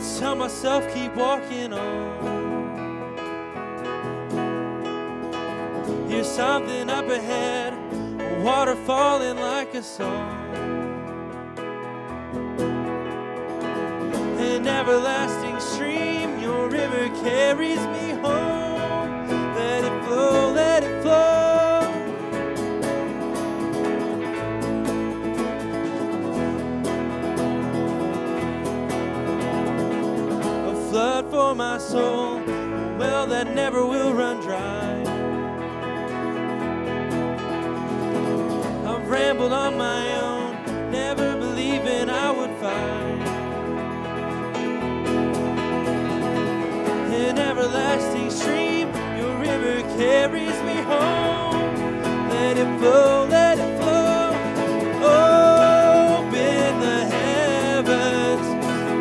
tell myself keep walking on. Here's something up ahead, water falling like a song. An everlasting stream, your river carries me home. Let it flow, let it flow. A flood for my soul, a well that never will run dry. I've rambled on my own, never believing I would find an everlasting stream, your river carries me home. Let it flow, let it flow. Open the heavens,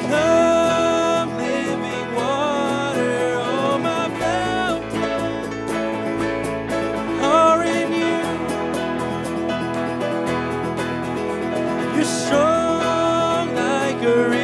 come living water. All my fountains are in you. You're strong like a river.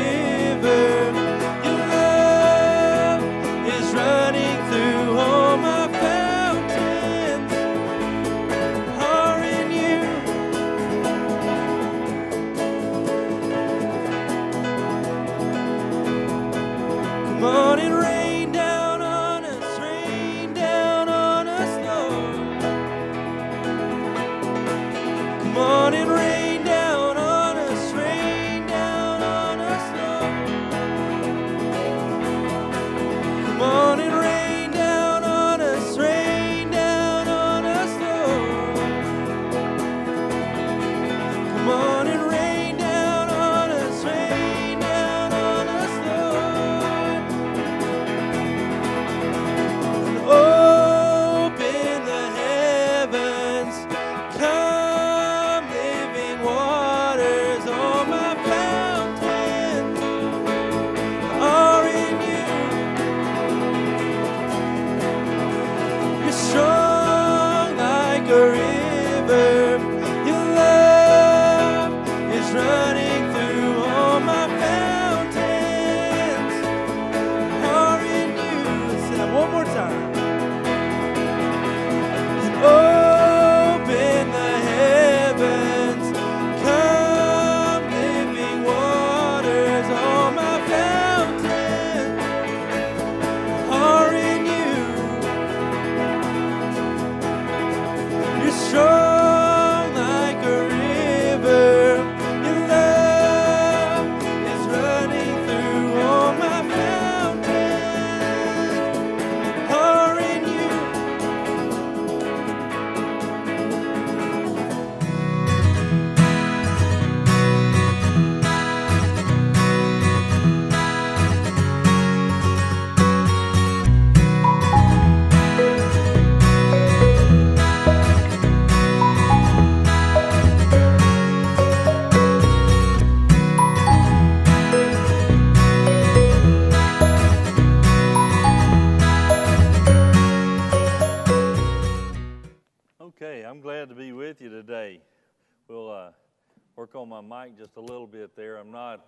Work on my mic just a little bit there. I'm not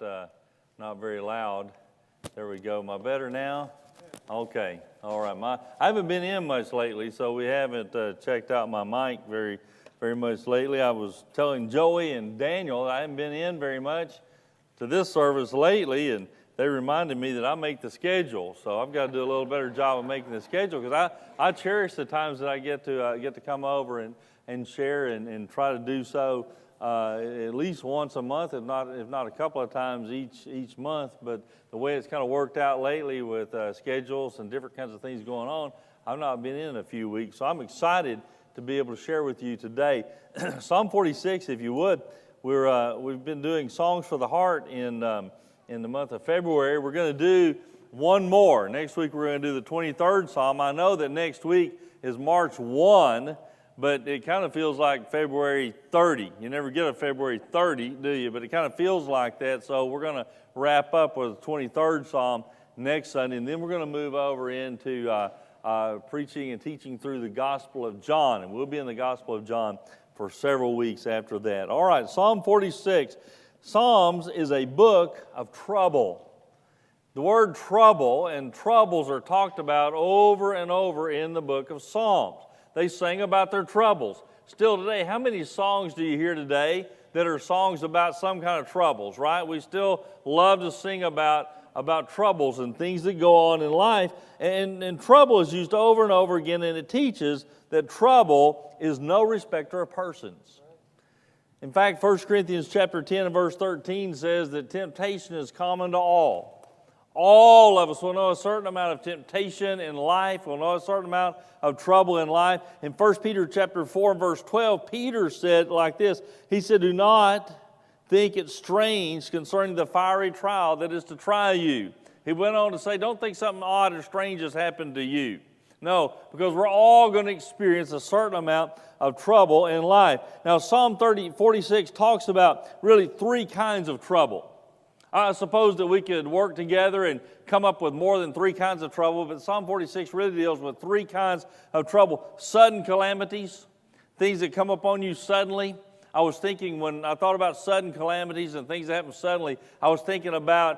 very loud. There we go. Am I better now? Okay. All right. I haven't been in much lately, so we haven't checked out my mic very much lately. I was telling Joey and Daniel I haven't been in very much to this service lately, and they reminded me that I make the schedule. So I've got to do a little better job of making the schedule, because I cherish the times that I get to come over and share and try to do so. At least once a month, if not a couple of times each month. But the way it's kind of worked out lately with schedules and different kinds of things going on, I've not been in a few weeks. So I'm excited to be able to share with you today. Psalm 46, if you would. We've been doing Songs for the Heart in the month of February. We're going to do one more. Next week we're going to do the 23rd Psalm. I know that next week is March 1, but it kind of feels like February 30. You never get a February 30, do you? But it kind of feels like that. So we're going to wrap up with the 23rd Psalm next Sunday, and then we're going to move over into preaching and teaching through the Gospel of John. And we'll be in the Gospel of John for several weeks after that. All right, Psalm 46. Psalms is a book of trouble. The word trouble and troubles are talked about over and over in the book of Psalms. They sing about their troubles. Still today, how many songs do you hear today that are songs about some kind of troubles, right? We still love to sing about troubles and things that go on in life. And trouble is used over and over again, and it teaches that trouble is no respecter of persons. In fact, 1 Corinthians chapter 10 and verse 13 says that temptation is common to all. All of us will know a certain amount of temptation in life. We'll know a certain amount of trouble in life. In 1 Peter chapter 4 and verse 12, Peter said like this. He said, "Do not think it strange concerning the fiery trial that is to try you." He went on to say, don't think something odd or strange has happened to you. No, because we're all going to experience a certain amount of trouble in life. Now, Psalm 46 talks about really three kinds of trouble. I suppose that we could work together and come up with more than three kinds of trouble, but Psalm 46 really deals with three kinds of trouble. Sudden calamities, things that come upon you suddenly. I was thinking when I thought about sudden calamities and things that happen suddenly, I was thinking about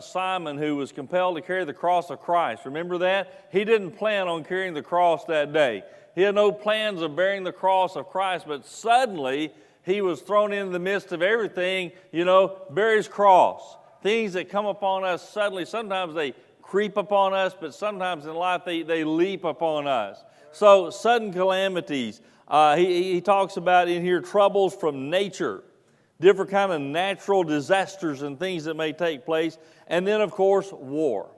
Simon, who was compelled to carry the cross of Christ. Remember that? He didn't plan on carrying the cross that day. He had no plans of bearing the cross of Christ, but suddenly he was thrown into the midst of everything, bear his cross. Things that come upon us suddenly, sometimes they creep upon us, but sometimes in life they leap upon us. So sudden calamities. He talks about in here troubles from nature, different kind of natural disasters and things that may take place. And then, of course, war.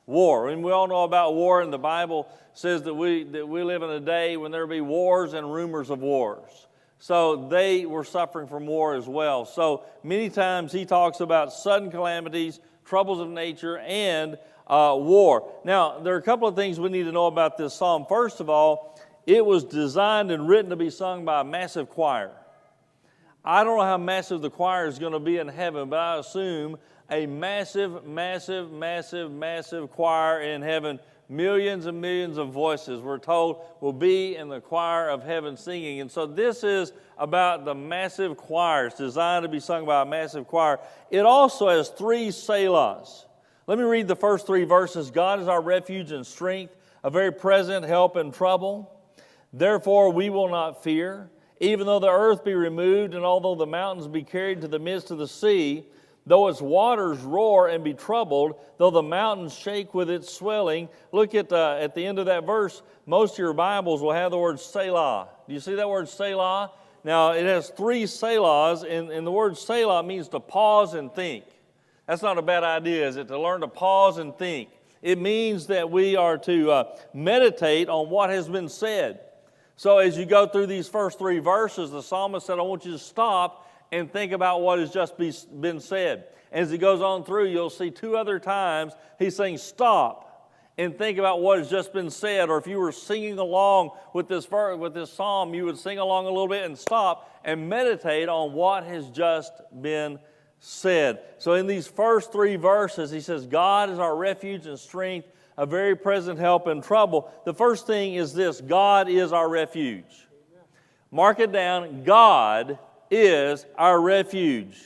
War. And we all know about war, and the Bible says that we live in a day when there will be wars and rumors of wars. So they were suffering from war as well. So many times he talks about sudden calamities, troubles of nature, and war. Now, there are a couple of things we need to know about this psalm. First of all, it was designed and written to be sung by a massive choir. I don't know how massive the choir is going to be in heaven, but I assume a massive, massive, massive, massive choir in heaven. Millions and millions of voices, we're told, will be in the choir of heaven singing. And so this is about the massive choir. It's designed to be sung by a massive choir. It also has three selahs. Let me read the first three verses. God is our refuge and strength, a very present help in trouble. Therefore we will not fear, even though the earth be removed, and although the mountains be carried to the midst of the sea, though its waters roar and be troubled, though the mountains shake with its swelling. Look at the end of that verse. Most of your Bibles will have the word Selah. Do you see that word Selah? Now, it has three Selahs, and the word Selah means to pause and think. That's not a bad idea, is it? To learn to pause and think. It means that we are to meditate on what has been said. So as you go through these first three verses, the psalmist said, I want you to stop and think about what has just been said. As he goes on through, you'll see two other times he's saying stop and think about what has just been said. Or if you were singing along with this psalm, you would sing along a little bit and stop and meditate on what has just been said. So in these first three verses, he says, God is our refuge and strength, a very present help in trouble. The first thing is this: God is our refuge. Mark it down. God is our refuge.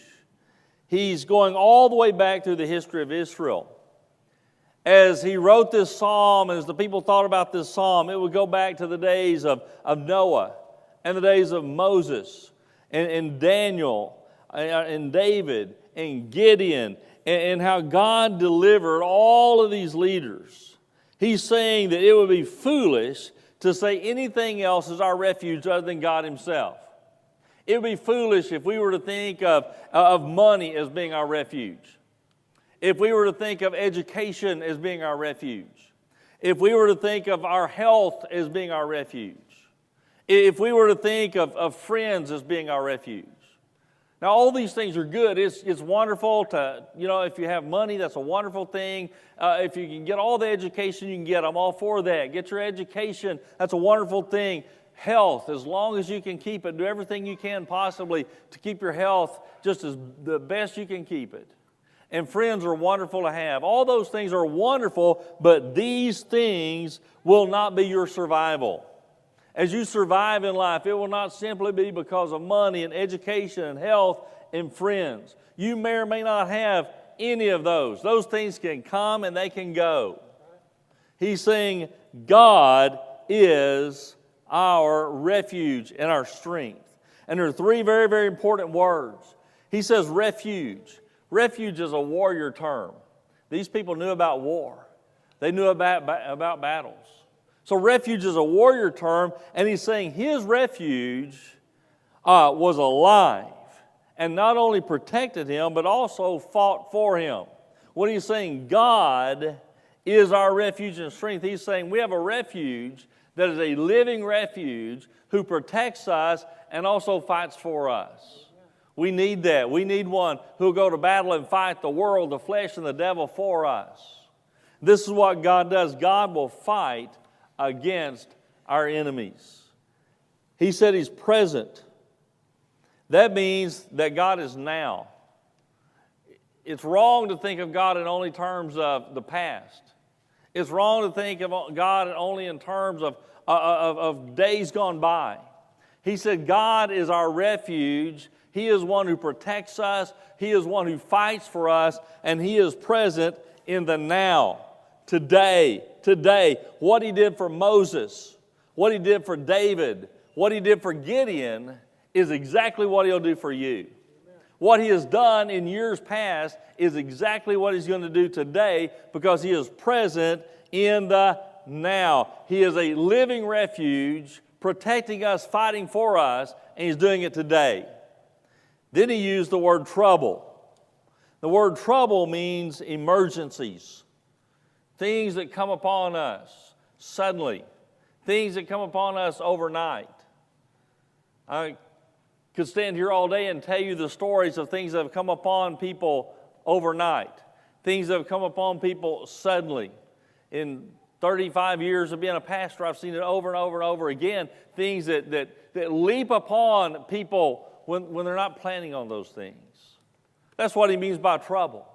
He's going all the way back through the history of Israel. As he wrote this psalm, and as the people thought about this psalm, it would go back to the days of Noah and the days of Moses and Daniel and David and Gideon, and how God delivered all of these leaders. He's saying that it would be foolish to say anything else is our refuge other than God himself. It would be foolish if we were to think of money as being our refuge. If we were to think of education as being our refuge. If we were to think of our health as being our refuge. If we were to think of friends as being our refuge. Now, all these things are good. It's wonderful to, if you have money, that's a wonderful thing. If you can get all the education you can get, I'm all for that. Get your education. That's a wonderful thing. Health, as long as you can keep it, do everything you can possibly to keep your health just as the best you can keep it. And friends are wonderful to have. All those things are wonderful, but these things will not be your survival. As you survive in life, it will not simply be because of money and education and health and friends. You may or may not have any of those. Those things can come and they can go. He's saying God is our refuge and our strength. And there are three very, very important words. He says refuge. Refuge is a warrior term. These people knew about war. They knew about battles. So refuge is a warrior term, and he's saying his refuge was alive and not only protected him, but also fought for him. What he's saying, God is our refuge and strength. He's saying we have a refuge that is a living refuge who protects us and also fights for us. We need that. We need one who will go to battle and fight the world, the flesh, and the devil for us. This is what God does. God will fight against our enemies. He said he's present. That means that God is now. It's wrong to think of God in only terms of the past. It's wrong to think of God only in terms of days gone by. He said God is our refuge. He is one who protects us. He is one who fights for us. And He is present in the now, today. What He did for Moses, what He did for David, what He did for Gideon is exactly what He'll do for you. What He has done in years past is exactly what He's going to do today because He is present in the now. He is a living refuge, protecting us, fighting for us, and He's doing it today. Then He used the word trouble. The word trouble means emergencies, things that come upon us suddenly, things that come upon us overnight. I could stand here all day and tell you the stories of things that have come upon people overnight, things that have come upon people suddenly. In 35 years of being a pastor, I've seen it over and over and over again, things that leap upon people when they're not planning on those things. That's what he means by trouble.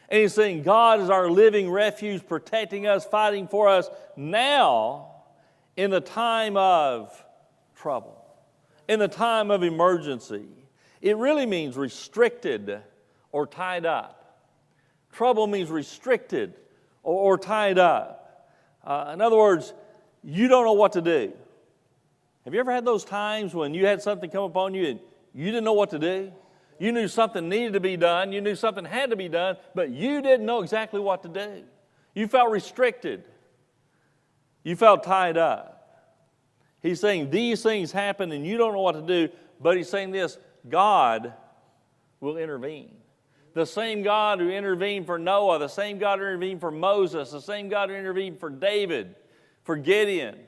And he's saying God is our living refuge, protecting us, fighting for us now in the time of trouble, in the time of emergency. It really means restricted or tied up. Trouble means restricted or tied up. In other words, you don't know what to do. Have you ever had those times when you had something come upon you and you didn't know what to do? You knew something needed to be done. You knew something had to be done, but you didn't know exactly what to do. You felt restricted. You felt tied up. He's saying these things happen and you don't know what to do, but he's saying this, God will intervene. The same God who intervened for Noah, the same God who intervened for Moses, the same God who intervened for David, for Gideon,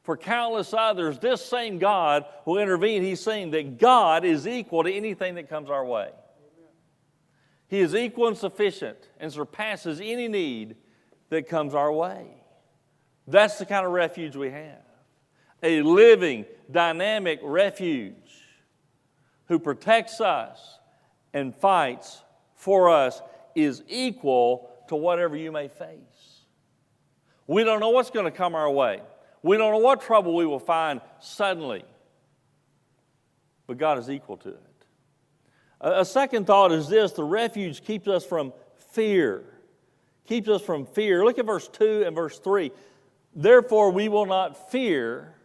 for countless others, this same God will intervene. He's saying that God is equal to anything that comes our way. Amen. He is equal and sufficient and surpasses any need that comes our way. That's the kind of refuge we have. A living, dynamic refuge who protects us and fights for us is equal to whatever you may face. We don't know what's going to come our way. We don't know what trouble we will find suddenly. But God is equal to it. A second thought is this: the refuge keeps us from fear. Keeps us from fear. Look at verse 2 and verse 3. Therefore we will not fear.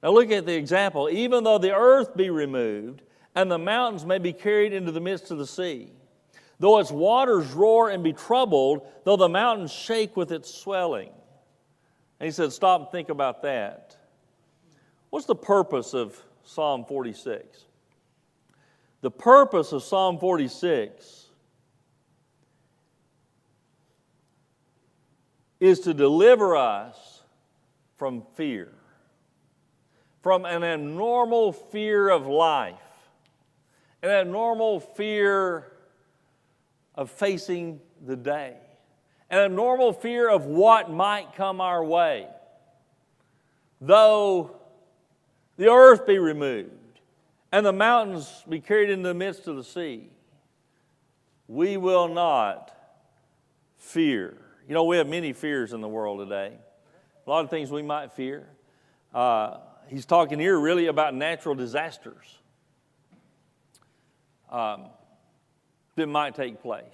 Now look at the example. Even though the earth be removed, and the mountains may be carried into the midst of the sea, though its waters roar and be troubled, though the mountains shake with its swelling. And he said, stop and think about that. What's the purpose of Psalm 46? The purpose of Psalm 46 is to deliver us from fear, from an abnormal fear of life, an abnormal fear of facing the day, an abnormal fear of what might come our way. Though the earth be removed and the mountains be carried into the midst of the sea, we will not fear. You know, we have many fears in the world today. A lot of things we might fear. He's talking here really about natural disasters. that might take place.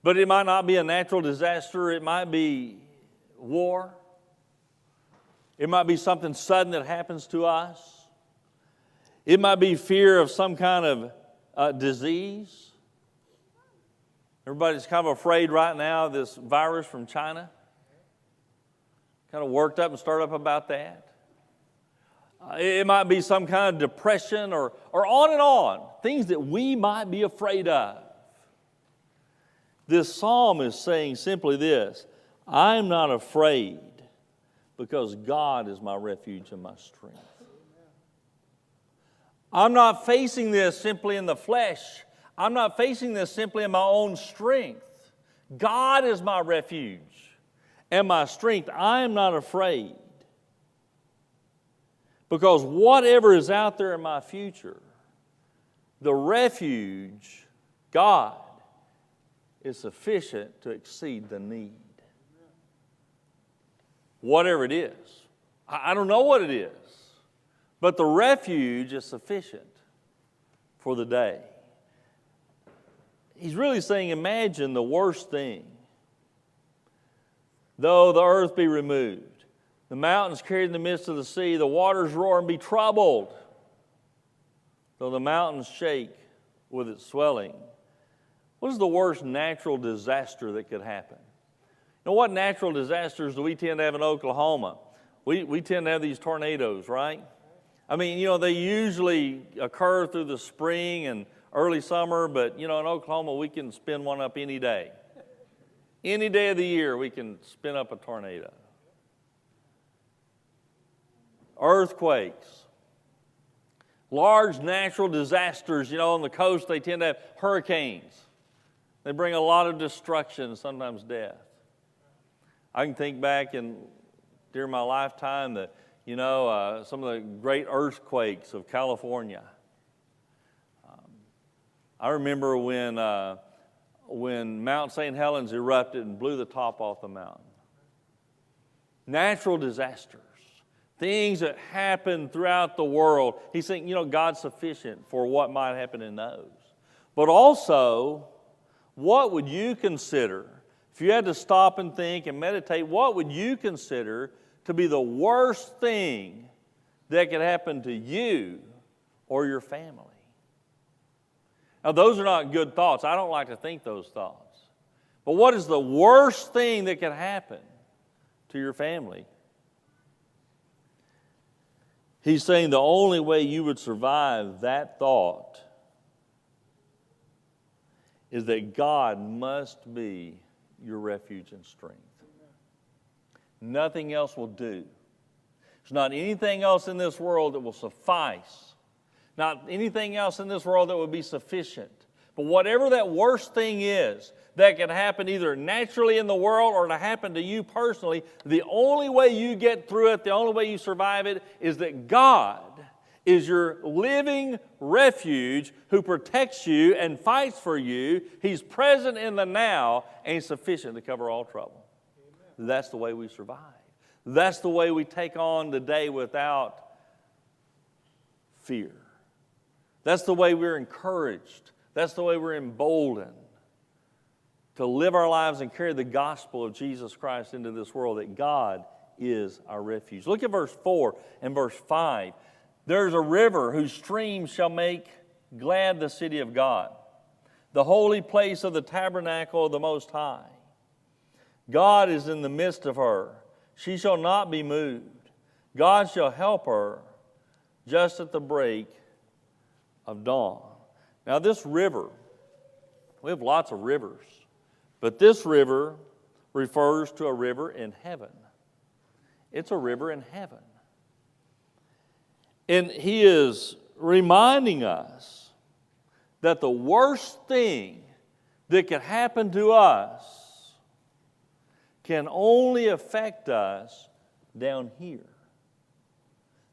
But it might not be a natural disaster. It might be war. It might be something sudden that happens to us. It might be fear of some kind of disease. Everybody's kind of afraid right now of this virus from China. Kind of worked up and stirred up about that. It might be some kind of depression or on and on. Things that we might be afraid of. This psalm is saying simply this: I'm not afraid because God is my refuge and my strength. I'm not facing this simply in the flesh. I'm not facing this simply in my own strength. God is my refuge and my strength. I am not afraid because whatever is out there in my future, the refuge, God, is sufficient to exceed the need. Whatever it is. I don't know what it is, but the refuge is sufficient for the day. He's really saying, imagine the worst thing. Though the earth be removed, the mountains carried in the midst of the sea, the waters roar and be troubled, though the mountains shake with its swelling. What is the worst natural disaster that could happen? You know, what natural disasters do we tend to have in Oklahoma? We tend to have these tornadoes, right? I mean, they usually occur through the spring and early summer, but, in Oklahoma, we can spin one up any day. Any day of the year, we can spin up a tornado. Earthquakes. Large natural disasters, on the coast, they tend to have hurricanes. They bring a lot of destruction, sometimes death. I can think back during my lifetime that, some of the great earthquakes of California. I remember when Mount St. Helens erupted and blew the top off the mountain. Natural disasters, things that happen throughout the world. He's saying, God's sufficient for what might happen in those. But also, what would you consider, if you had to stop and think and meditate, what would you consider to be the worst thing that could happen to you or your family? Now, those are not good thoughts. I don't like to think those thoughts. But what is the worst thing that could happen to your family? He's saying the only way you would survive that thought is that God must be your refuge and strength. Nothing else will do. There's not anything else in this world that will suffice. Not anything else in this world that would be sufficient. But whatever that worst thing is that can happen either naturally in the world or to happen to you personally, the only way you get through it, the only way you survive it, is that God is your living refuge who protects you and fights for you. He's present in the now and He's sufficient to cover all trouble. Amen. That's the way we survive. That's the way we take on the day without fear. That's the way we're encouraged. That's the way we're emboldened to live our lives and carry the gospel of Jesus Christ into this world, that God is our refuge. Look at verse 4 and verse 5. There's a river whose streams shall make glad the city of God, the holy place of the tabernacle of the Most High. God is in the midst of her. She shall not be moved. God shall help her just at the break of dawn. Now this river, we have lots of rivers, but this river refers to a river in heaven. It's a river in heaven. And he is reminding us that the worst thing that could happen to us can only affect us down here.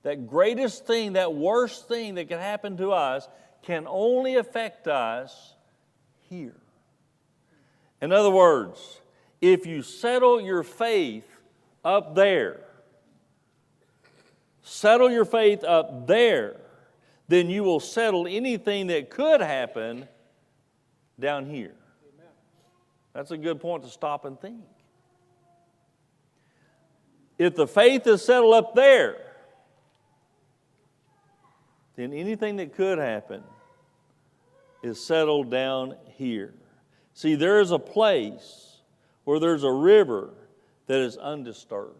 That greatest thing, that worst thing that can happen to us can only affect us here. In other words, if you settle your faith up there, then you will settle anything that could happen down here. Amen. That's a good point to stop and think. If the faith is settled up there, then anything that could happen is settled down here. See, there is a place where there's a river that is undisturbed.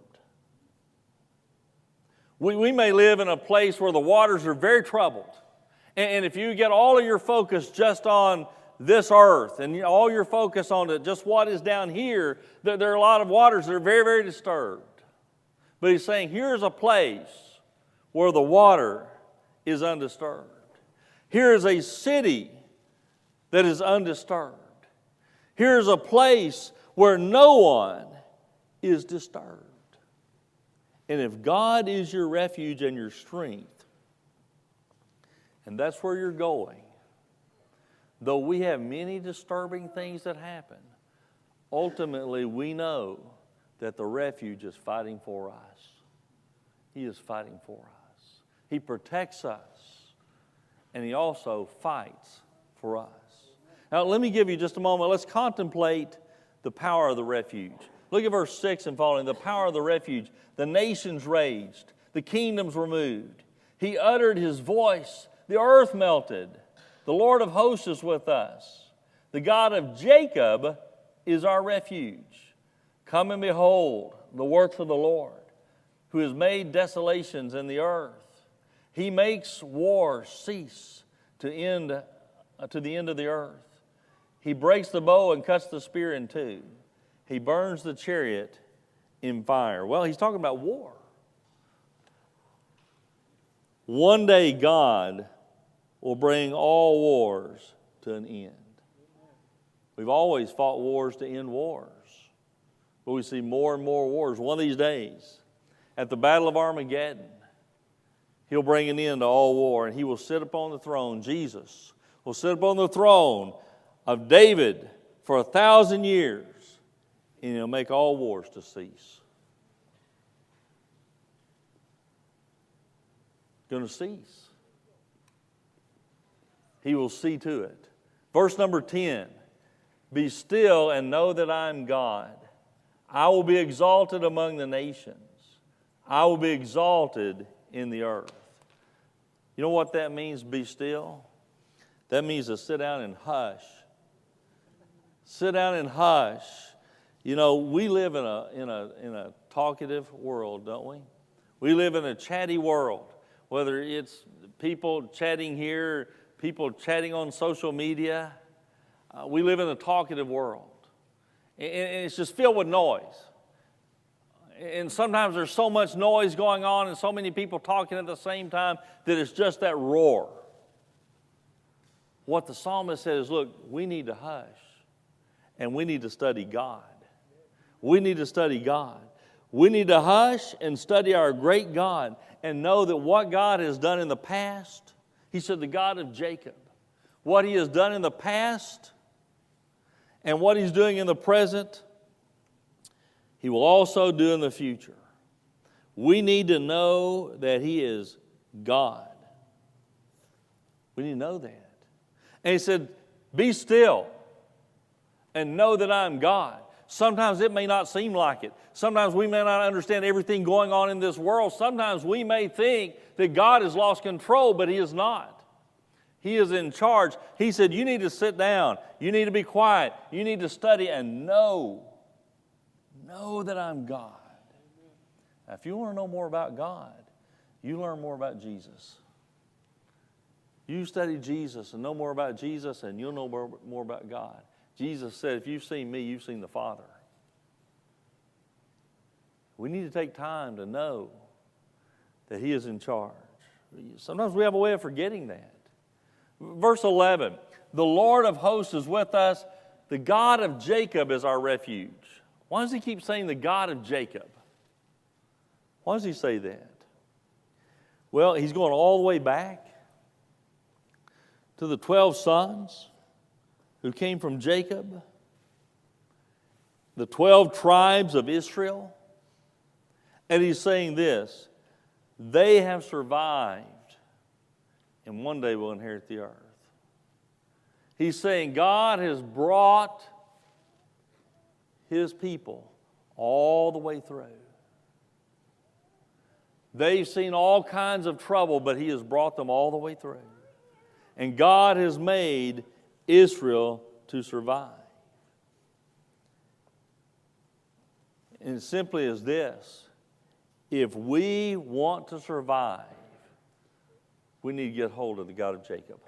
We may live in a place where the waters are very troubled. And if you get all of your focus just on this earth and all your focus on just what is down here, there are a lot of waters that are very, very disturbed. But he's saying here's a place where the water is undisturbed. Here is a city that is undisturbed. Here is a place where no one is disturbed. And if God is your refuge and your strength, and that's where you're going, though we have many disturbing things that happen, ultimately we know that the refuge is fighting for us. He is fighting for us. He protects us, and He also fights for us. Now, let me give you just a moment. Let's contemplate the power of the refuge. Look at verse 6 and following. The power of the refuge. The nations raged. The kingdoms were moved. He uttered His voice. The earth melted. The Lord of hosts is with us. The God of Jacob is our refuge. Come and behold the works of the Lord, who has made desolations in the earth. He makes war cease to the end of the earth. He breaks the bow and cuts the spear in two. He burns the chariot in fire. Well, he's talking about war. One day God will bring all wars to an end. We've always fought wars to end wars. But we see more and more wars. One of these days, at the Battle of Armageddon, He'll bring an end to all war, and He will sit upon the throne. Jesus will sit upon the throne of David for 1,000 years, and He'll make all wars to cease. Going to cease. He will see to it. Verse number 10, be still and know that I am God. I will be exalted among the nations. I will be exalted in the earth. You know what that means, be still? That means to sit down and hush. Sit down and hush. You know, we live in a talkative world, don't we? We live in a chatty world, whether it's people chatting here, people chatting on social media. We live in a talkative world. And it's just filled with noise. And sometimes there's so much noise going on and so many people talking at the same time that it's just that roar. What the psalmist says, look, we need to hush and we need to study God. We need to study God. We need to hush and study our great God and know that what God has done in the past, He said the God of Jacob, what He has done in the past and what He's doing in the present, He will also do in the future. We need to know that He is God. We need to know that. And He said, be still and know that I am God. Sometimes it may not seem like it. Sometimes we may not understand everything going on in this world. Sometimes we may think that God has lost control, but He is not. He is in charge. He said, you need to sit down. You need to be quiet. You need to study and know that I'm God. Now, if you want to know more about God, you learn more about Jesus. You study Jesus and know more about Jesus, and you'll know more about God. Jesus said, if you've seen me, you've seen the Father. We need to take time to know that He is in charge. Sometimes we have a way of forgetting that. Verse 11, the Lord of hosts is with us. The God of Jacob is our refuge. Why does He keep saying the God of Jacob? Why does He say that? Well, He's going all the way back to the 12 sons who came from Jacob, the 12 tribes of Israel. And He's saying this, they have survived and one day we'll inherit the earth. He's saying God has brought His people all the way through. They've seen all kinds of trouble, but He has brought them all the way through. And God has made Israel to survive. And it simply is this: if we want to survive, we need to get hold of the God of Jacob.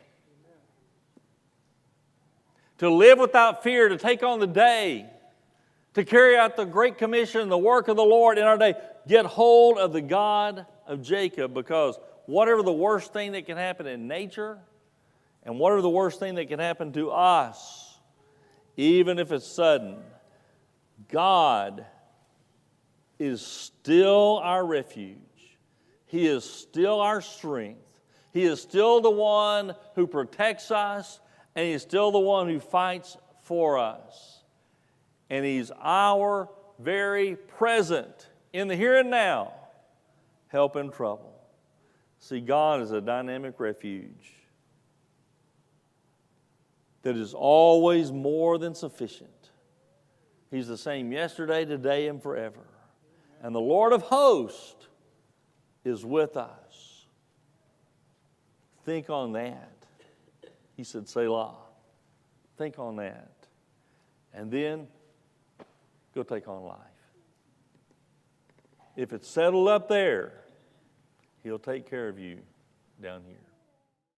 To live without fear, to take on the day, to carry out the Great Commission, the work of the Lord in our day, get hold of the God of Jacob, because whatever the worst thing that can happen in nature, and whatever the worst thing that can happen to us, even if it's sudden, God is still our refuge. He is still our strength. He is still the one who protects us, and He's still the one who fights for us. And He's our very present, in the here and now, help in trouble. See, God is a dynamic refuge that is always more than sufficient. He's the same yesterday, today, and forever. And the Lord of hosts is with us. Think on that. He said, Selah. Think on that. And then go take on life. If it's settled up there, He'll take care of you down here.